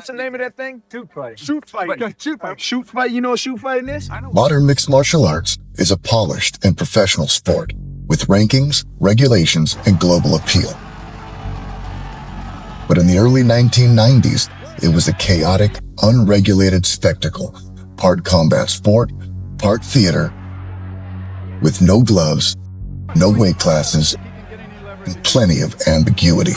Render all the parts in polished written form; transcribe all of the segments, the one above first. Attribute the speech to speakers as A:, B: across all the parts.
A: what's the name of that thing?
B: Shoot fight.
A: Shoot fight. Shoot fight. You know what shoot fighting is?
C: Modern mixed martial arts is a polished and professional sport with rankings, regulations, and global appeal. But in the early 1990s, it was a chaotic, unregulated spectacle, part combat sport, part theater, with no gloves, no weight classes, and plenty of ambiguity.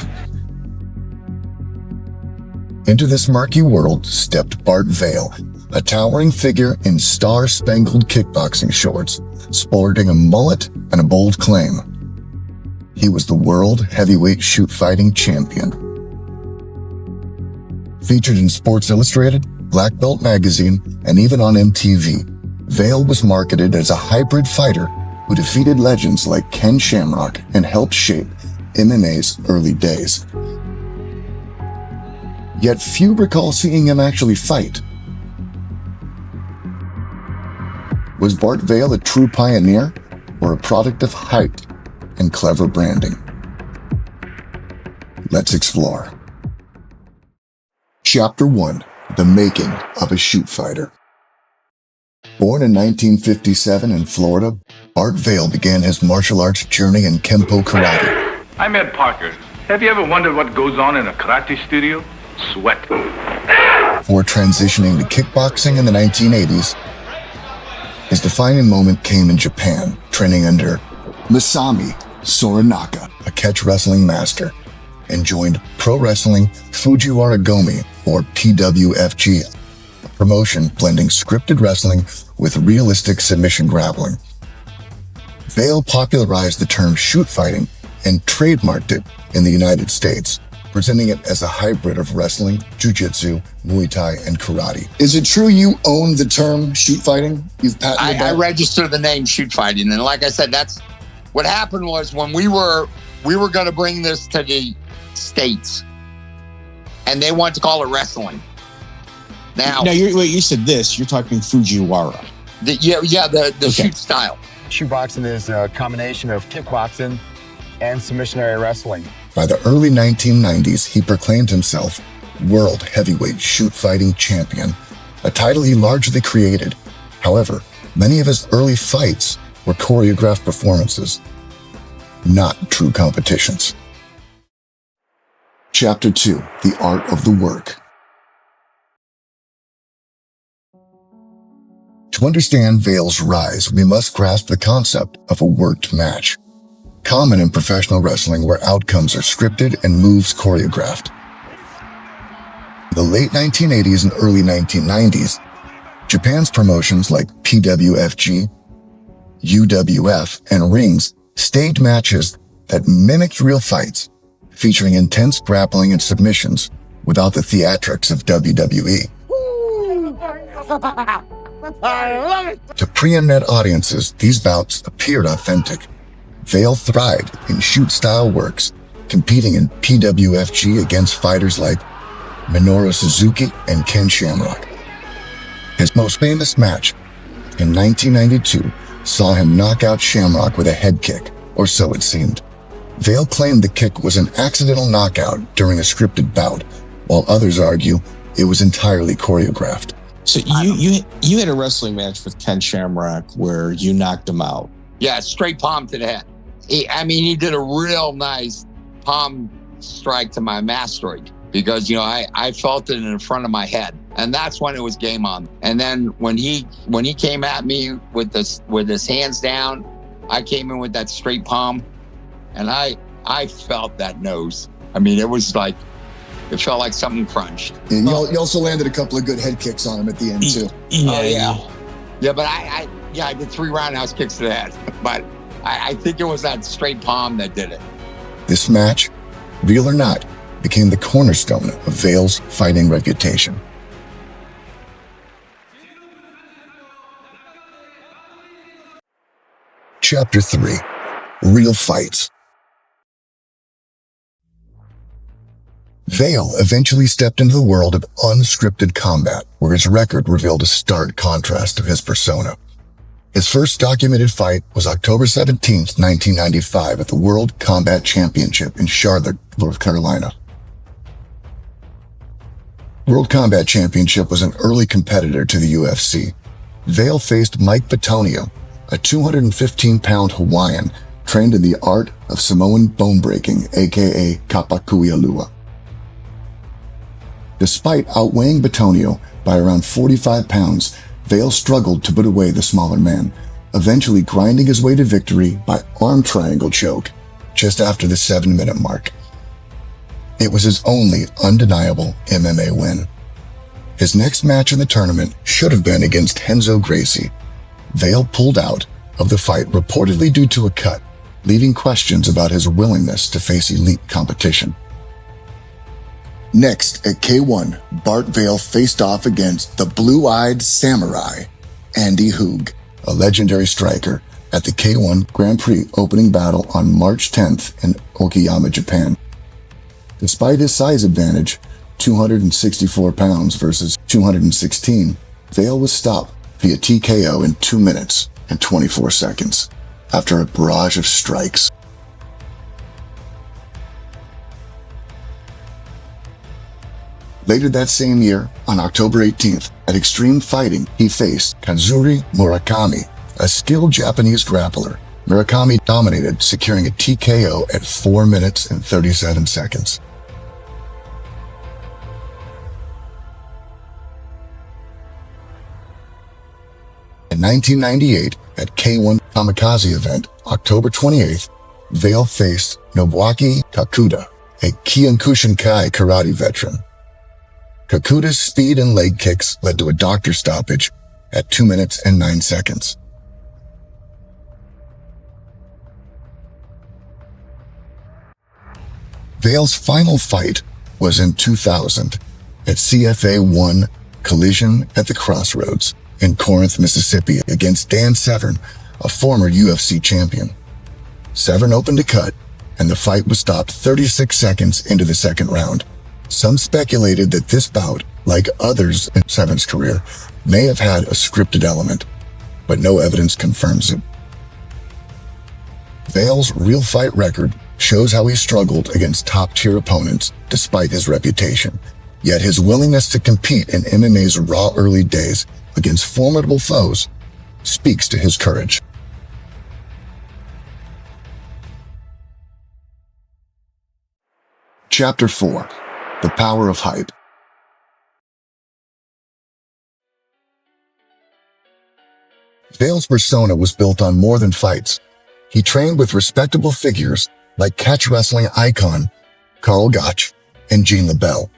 C: Into this murky world stepped Bart Vale, a towering figure in star-spangled kickboxing shorts, sporting a mullet and a bold claim. He was the World Heavyweight Shootfighting Champion. Featured in Sports Illustrated, Black Belt Magazine, and even on MTV, Vale was marketed as a hybrid fighter who defeated legends like Ken Shamrock and helped shape MMA's early days. Yet few recall seeing him actually fight. Was Bart Vale a true pioneer or a product of hype and clever branding? Let's explore. Chapter 1. The Making of a Shoot Fighter. Born in 1957 in Florida, Bart Vale began his martial arts journey in kenpo karate.
D: I'm Ed Parker. Have you ever wondered what goes on in a karate studio? Sweat.
C: Before transitioning to kickboxing in the 1980s, his defining moment came in Japan, training under Masami Soranaka, a catch wrestling master, and joined Pro Wrestling Fujiwara Gomi, or PWFG, a promotion blending scripted wrestling with realistic submission grappling. Vale popularized the term shoot fighting and trademarked it in the United States, presenting it as a hybrid of wrestling, jiu-jitsu, Muay Thai, and karate. Is it true you own the term shoot fighting? You've patented that?
E: I registered the name shoot fighting, and like I said, that's what happened. Was when we were going to bring this to the States, and they wanted to call it wrestling. Now,
F: you said this. You're talking Fujiwara.
E: The okay. Shoot style.
B: Shootboxing is a combination of kickboxing and submissionary wrestling.
C: By the early 1990s, he proclaimed himself World Heavyweight Shootfighting Champion, a title he largely created. However, many of his early fights were choreographed performances, not true competitions. Chapter 2. The Art of the Work. To understand Vale's rise, we must grasp the concept of a worked match, common in professional wrestling where outcomes are scripted and moves choreographed. In the late 1980s and early 1990s, Japan's promotions like PWFG, UWF, and Rings staged matches that mimicked real fights, featuring intense grappling and submissions without the theatrics of WWE. To pre-internet audiences, these bouts appeared authentic. Vale thrived in shoot-style works, competing in PWFG against fighters like Minoru Suzuki and Ken Shamrock. His most famous match, in 1992, saw him knock out Shamrock with a head kick, or so it seemed. Vale claimed the kick was an accidental knockout during a scripted bout, while others argue it was entirely choreographed.
F: So you had a wrestling match with Ken Shamrock where you knocked him out.
E: Yeah, straight palm to the head. He did a real nice palm strike to my mastoid because, I felt it in the front of my head. And that's when it was game on. And then when he came at me with his hands down, I came in with that straight palm and I felt that nose. It was like, it felt like something crunched.
C: And you also landed a couple of good head kicks on him at the end too.
E: Yeah, but I did 3 roundhouse kicks to the head. But I think it was that straight palm that did it.
C: This match, real or not, became the cornerstone of Vale's fighting reputation. Chapter 3. Real Fights. Vale eventually stepped into the world of unscripted combat, where his record revealed a stark contrast to his persona. His first documented fight was October 17, 1995 at the World Combat Championship in Charlotte, North Carolina. World Combat Championship was an early competitor to the UFC. Vale faced Mike Bitonio, a 215-pound Hawaiian trained in the art of Samoan bone breaking, aka Kapakuialua. Despite outweighing Bitonio by around 45 pounds, Vale struggled to put away the smaller man, eventually grinding his way to victory by arm triangle choke just after the 7-minute mark. It was his only undeniable MMA win. His next match in the tournament should have been against Renzo Gracie. Vale pulled out of the fight reportedly due to a cut, leaving questions about his willingness to face elite competition. Next, at K1, Bart Vale faced off against the blue-eyed samurai, Andy Hoog, a legendary striker, at the K1 Grand Prix opening battle on March 10th in Okayama, Japan. Despite his size advantage, 264 pounds versus 216, Vale was stopped via TKO in 2 minutes and 24 seconds after a barrage of strikes. Later that same year, on October 18th, at Extreme Fighting, he faced Kazuri Murakami, a skilled Japanese grappler. Murakami dominated, securing a TKO at 4 minutes and 37 seconds. In 1998, at K1 Kamikaze event, October 28th, Vale faced Nobuaki Kakuda, a Kyokushinkai karate veteran. Kakuda's speed and leg kicks led to a doctor stoppage at 2 minutes and 9 seconds. Vale's final fight was in 2000 at CFA 1 Collision at the Crossroads in Corinth, Mississippi against Dan Severn, a former UFC champion. Severn opened a cut, and the fight was stopped 36 seconds into the second round. Some speculated that this bout, like others in Severn's career, may have had a scripted element, but no evidence confirms it. Vale's real fight record shows how he struggled against top-tier opponents despite his reputation, yet his willingness to compete in MMA's raw early days against formidable foes speaks to his courage. Chapter 4. The Power of Hype. Vale's persona was built on more than fights. He trained with respectable figures like catch wrestling icon Karl Gotch and Gene LaBelle,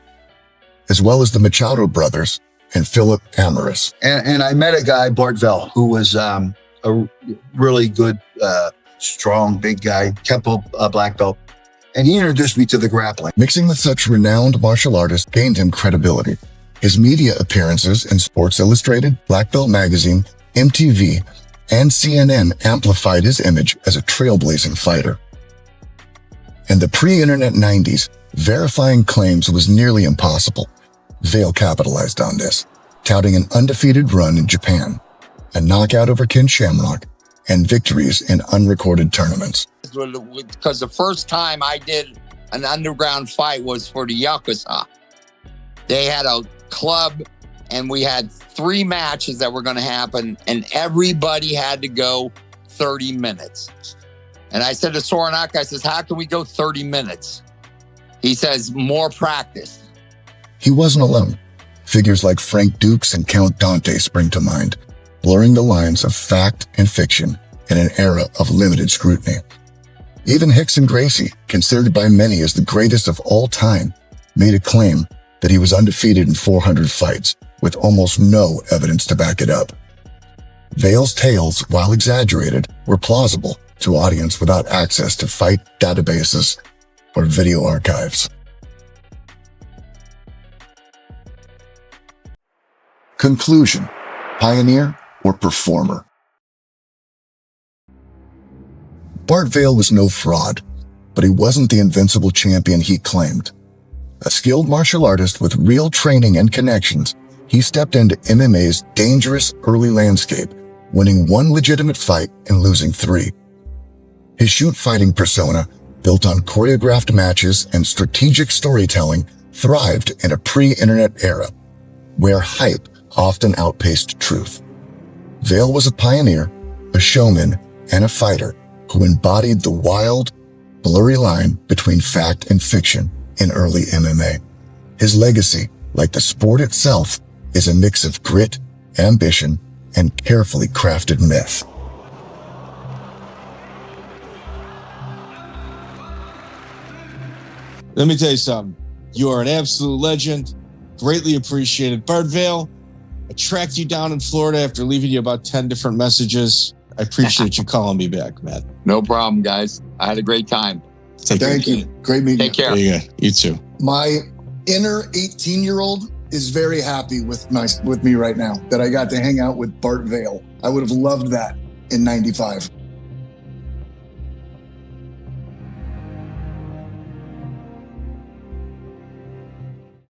C: as well as the Machado brothers and Philip Amaris.
G: And I met a guy, Bart Vale, who was a really good, strong, big guy, kenpo black belt. And he introduced me to the grappling.
C: Mixing with such renowned martial artists gained him credibility. His media appearances in Sports Illustrated, Black Belt Magazine, MTV, and CNN amplified his image as a trailblazing fighter. In the pre-internet 90s, verifying claims was nearly impossible. Vale capitalized on this, touting an undefeated run in Japan, a knockout over Ken Shamrock, and victories in unrecorded tournaments.
E: Because the first time I did an underground fight was for the Yakuza. They had a club, and we had 3 matches that were going to happen, and everybody had to go 30 minutes. And I said to Soranaka, I says, how can we go 30 minutes? He says, more practice.
C: He wasn't alone. Figures like Frank Dukes and Count Dante spring to mind, blurring the lines of fact and fiction in an era of limited scrutiny. Even Rickson Gracie, considered by many as the greatest of all time, made a claim that he was undefeated in 400 fights, with almost no evidence to back it up. Vale's tales, while exaggerated, were plausible to audience without access to fight databases or video archives. Conclusion: pioneer or performer? Bart Vale was no fraud, but he wasn't the invincible champion he claimed. A skilled martial artist with real training and connections, he stepped into MMA's dangerous early landscape, winning 1 legitimate fight and losing 3. His shoot fighting persona, built on choreographed matches and strategic storytelling, thrived in a pre-internet era where hype often outpaced truth. Vale was a pioneer, a showman, and a fighter who embodied the wild, blurry line between fact and fiction in early MMA. His legacy, like the sport itself, is a mix of grit, ambition, and carefully crafted myth.
F: Let me tell you something. You are an absolute legend. Greatly appreciated. Bart Vale, I tracked you down in Florida after leaving you about 10 different messages. I appreciate you calling me back, Matt.
E: No problem, guys. I had a great time.
C: Thank you. Great meeting you.
E: Take care.
F: There you go. You too.
C: My inner 18-year-old is very happy with me right now that I got to hang out with Bart Vale. I would have loved that in 95.